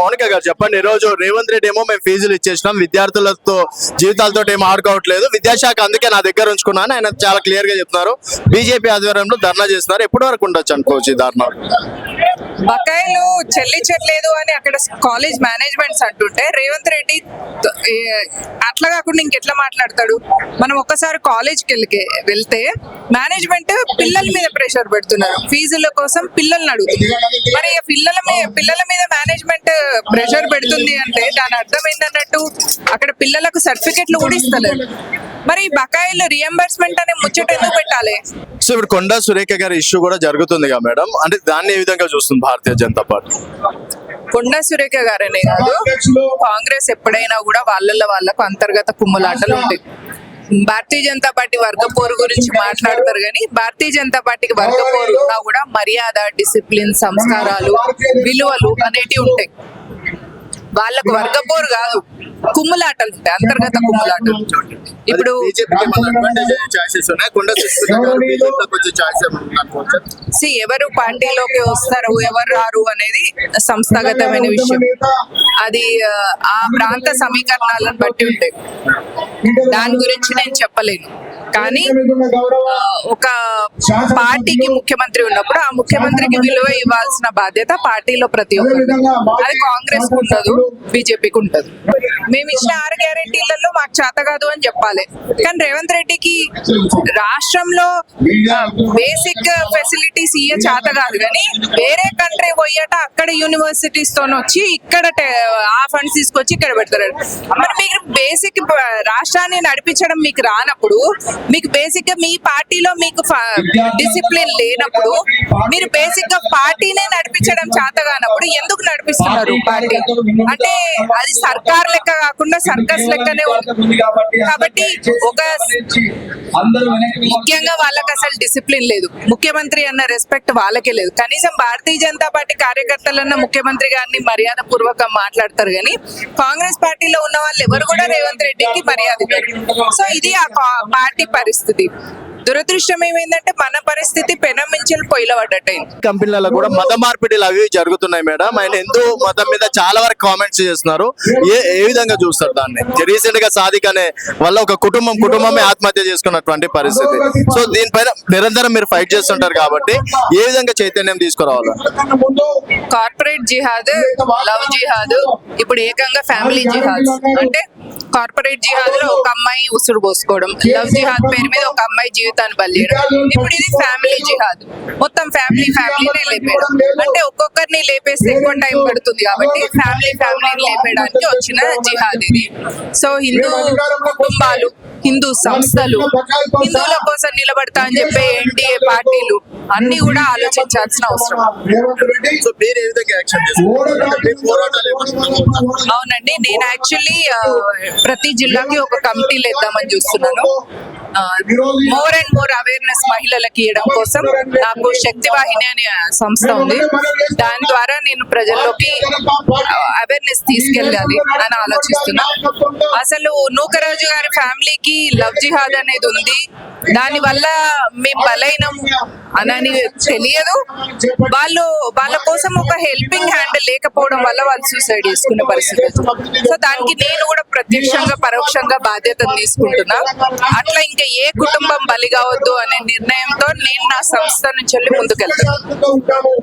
మౌనిక గారు చెప్పండి, ఈ రోజు రేవంత్ రెడ్డి ఏమో మేము ఫీజులు ఇచ్చేసినాం, విద్యార్థులతో జీవితాలతో ఏం ఆడుకోవట్లేదు, విద్యాశాఖ అందుకే నా దగ్గర ఉంచుకున్నాను ఆయన చాలా క్లియర్ గా చెప్తున్నారు. బీజేపీ ఆధ్వర్యంలో ధర్నా చేస్తున్నారు, ఎప్పటి వరకు ఉండొచ్చు అనుకోవచ్చు ఈ ధర్నా? బకాయిలు చెల్లించట్లేదు అని అక్కడ కాలేజ్ మేనేజ్మెంట్స్ అంటుంటే రేవంత్ రెడ్డి అట్లా కాకుండా ఇంకెట్లా మాట్లాడతాడు? మనం ఒక్కసారి కాలేజ్కి వెళ్తే మేనేజ్మెంట్ పిల్లల మీద ప్రెషర్ పెడుతున్నారు, ఫీజుల కోసం పిల్లల్ని అడుగుతున్నారు. మరి పిల్లల మీద మేనేజ్మెంట్ ప్రెషర్ పెడుతుంది అంటే దాని అర్థం ఏంటన్నట్టు, అక్కడ పిల్లలకు సర్టిఫికెట్లు కూడా ఇస్తలేరు. మరి బకాయిలు రియంబర్స్మెంట్ అనే ముచ్చట ఎందుకు పెట్టాలి? సో ఇప్పుడు కొండా సురేఖ గారి ఇష్యూ కూడా జరుగుతుందిగా మేడం, అంటే దాన్ని ఏ విధంగా చూస్తుంది భారతీయ జనతా పార్టీ? కొండా సురేఖ గారనే కాదు, కాంగ్రెస్ ఎప్పుడైనా కూడా వాళ్ళకు అంతర్గత కుమ్ములాటలు ఉంటాయి. భారతీయ జనతా పార్టీ వర్గపోరు గురించి మాట్లాడతారు కానీ భారతీయ జనతా పార్టీకి వర్గపోరు ఉన్నా కూడా మర్యాద, డిసిప్లిన్, సంస్కారాలు, విలువలు అనేటివి ఉంటాయి. వాళ్ళకు వర్గపోరు కాదు, కుమ్ములాటలు ఉంటాయి, అంతర్గత కుమ్ములాటలు. ఇప్పుడు ఎవరు పార్టీలోకి వస్తారు ఎవరు రారు అనేది సంస్థాగతమైన విషయం. అది ఆ ప్రాంత సమీకరణాలను బట్టి ఉంటాయి, దాని గురించి నేను చెప్పలేను. కానీ ఒక పార్టీకి ముఖ్యమంత్రి ఉన్నప్పుడు ఆ ముఖ్యమంత్రికి విలువ ఇవ్వాల్సిన బాధ్యత పార్టీలో ప్రతి ఒక్కరికి. అది కాంగ్రెస్ కు ఉండదు, బీజేపీకి ఉంటది. మేము ఇచ్చిన 6 గ్యారెంటీలలో మాకు చేత కాదు అని చెప్పాలి. కానీ రేవంత్ రెడ్డికి రాష్ట్రంలో బేసిక్ ఫెసిలిటీస్ ఇయ్య చేత కాదు, కానీ వేరే కంట్రీ పోయాట అక్కడ యూనివర్సిటీస్ తో వచ్చి ఇక్కడ ఆ ఫండ్స్ తీసుకొచ్చి ఇక్కడ పెడతారు. మరి మీకు బేసిక్ రాష్ట్రాన్ని నడిపించడం మీకు రానప్పుడు, మీకు బేసిక్ గా మీ పార్టీలో మీకు డిసిప్లిన్ లేనప్పుడు, మీరు బేసిక్ గా పార్టీనే నడిపించడం చేత కానప్పుడు ఎందుకు నడిపిస్తున్నారు పార్టీ? అంటే అది సర్కార్ లెక్క కాకుండా సర్కస్ లెక్కనే ఉంది. కాబట్టి ఒక ముఖ్యంగా వాళ్ళకి అసలు డిసిప్లిన్ లేదు, ముఖ్యమంత్రి అన్న రెస్పెక్ట్ వాళ్ళకే లేదు. కనీసం భారతీయ జనతా పార్టీ కార్యకర్తలన్న ముఖ్యమంత్రి గారిని మర్యాద పూర్వకం మాట్లాడతారు, కానీ కాంగ్రెస్ పార్టీలో ఉన్న వాళ్ళు ఎవరు కూడా రేవంత్ రెడ్డికి మర్యాద ఇవ్వరు. సో ఇది ఆ పార్టీ పరిస్థితి. దురదృష్టం ఏమైందంటే మన పరిస్థితి పెనం మించెలు పొయ్యిలో పడ్డట్టయింది. కంపెనీలలో కూడా మత మార్పిడిలు అవి జరుగుతున్నాయి మేడం. ఆయన హిందూ మతం మీద చాలా వరకు కామెంట్స్ చేస్తున్నారు, ఏ విధంగా చూస్తారు దాన్ని? రీసెంట్ గా సాదిక్ అనే వల్ల ఒక కుటుంబమే ఆత్మహత్య చేసుకున్నటువంటి పరిస్థితి. సో దీనిపైన నిరంతరం మీరు ఫైట్ చేస్తుంటారు కాబట్టి ఏ విధంగా చైతన్యం తీసుకురావాలి? కార్పొరేట్ జిహాద్, లవ్ జిహాద్, ఇప్పుడు ఏకంగా ఫ్యామిలీ జిహాద్. అంటే కార్పొరేట్ జిహాద్ లో ఒక అమ్మాయి ఉసురు పోసుకోవడం, లవ్ జిహాద్ పేరు మీద ఒక అమ్మాయి జీవితాన్ని బలియడం. ఇప్పుడు ఇది ఫ్యామిలీ జిహాద్, మొత్తం ఫ్యామిలీనే లేపేయడం. అంటే ఒక్కొక్కరిని లేపేస్తే ఎక్కువ టైం పడుతుంది కాబట్టి ఫ్యామిలీని లేపేయడానికి వచ్చిన జిహాద్ ఇది. సో హిందూ కుటుంబాలు, హిందూ సంస్థలు, హిందువుల కోసం నిలబడతా అని చెప్పే ఎన్డీఏ పార్టీలు అన్ని కూడా ఆలోచించాల్సిన అవసరం. అవునండి, నేను యాక్చువల్లీ ప్రతి జిల్లాకి ఒక కమిటీలు ఇద్దామని చూస్తున్నాను. మోర్ అండ్ మోర్ అవేర్నెస్ మహిళలకి ఇవ్వడం కోసం నాకు శక్తి వాహిని అనే సంస్థ ఉంది. దాని ద్వారా నేను ప్రజల్లోకి అవేర్నెస్ తీసుకెళ్ళాలి అని ఆలోచిస్తున్నా. అసలు నూకరాజు గారి ఫ్యామిలీకి లవ్ జిహాద్ అనేది ఉంది, దాని వల్ల మేము బలైనము అని తెలియదు. వాళ్ళ కోసం ఒక హెల్పింగ్ హ్యాండ్ లేకపోవడం వల్ల వాళ్ళు సూసైడ్ చేసుకునే పరిస్థితి. సో దానికి నేను కూడా ప్రత్యక్షంగా పరోక్షంగా బాధ్యతను తీసుకుంటున్నా. అట్లా ఇంకా ఏ కుటుంబం బలి కావద్దు అనే నిర్ణయంతో నేను నా సంస్థ నుంచి ముందుకెళ్తాను.